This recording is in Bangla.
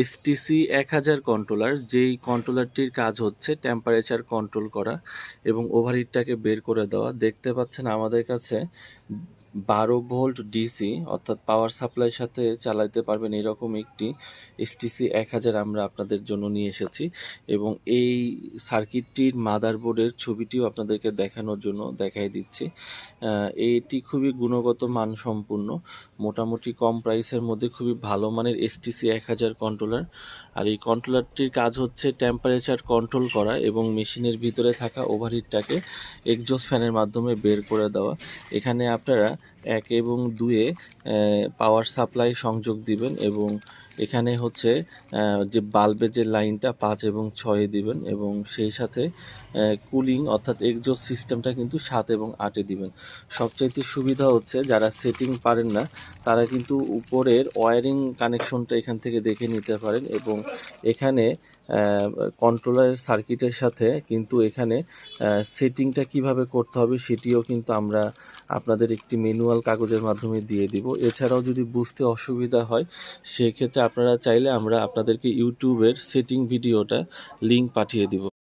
এসটিসি 1000 কন্ট্রোলার, যেই কন্ট্রোলারটির কাজ হচ্ছে টেম্পারেচার কন্ট্রোল করা এবং ওভারহিটটাকে বের করে দেওয়া। দেখতে পাচ্ছেন আমাদের কাছে 12 ভোল্ট ডিসি অর্থাৎ পাওয়ার সাপ্লাইয়ের সাথে চালাতে পারবেন এরকম একটি এসটিসি 1000 আমরা আপনাদের জন্য নিয়ে এসেছি এবং এই সার্কিটটির মাদারবোর্ডের ছবিটিও আপনাদেরকে দেখানোর জন্য দেখাই দিচ্ছি। এটি খুবই গুণগত মানসম্পন্ন, মোটামুটি কম প্রাইসের মধ্যে খুবই ভালো মানের এসটিসি 1000 কন্ট্রোলার। আর এই কন্ট্রোলারটির কাজ হচ্ছে টেম্পারেচার কন্ট্রোল করা এবং মেশিনের ভিতরে থাকা ওভারহিটটাকে এক্সজস্ট ফ্যানের মাধ্যমে বের করে দেওয়া। এখানে আপনারা 1 এবং 2-এ পাওয়ার সাপ্লাই সংযোগ দিবেন এবং এখানে হচ্ছে যে বাল্বের যে লাইনটা 5 এবং 6-এ দিবেন এবং সেই সাথে কুলিং অর্থাৎ এক্সজস্ট সিস্টেমটা কিন্তু 7 এবং 8-এ দিবেন। সবচাইতে সুবিধা হচ্ছে যারা সেটিং পারেন না তারা কিন্তু উপরের ওয়্যারিং কানেকশনটা এখান থেকে দেখে নিতে পারেন এবং এখানে কন্ট্রোলারের সার্কিটের সাথে কিন্তু এখানে সেটিংটা কিভাবে করতে হবে সেটিও কিন্তু আমরা আপনাদের একটি ম্যানুয়াল কাগজের মাধ্যমে দিয়ে দিব। এছাড়াও যদি বুঝতে অসুবিধা হয় সেক্ষেত্রে আপনারা চাইলে আমরা আপনাদেরকে ইউটিউবের সেটিং ভিডিওটা লিংক পাঠিয়ে দিব।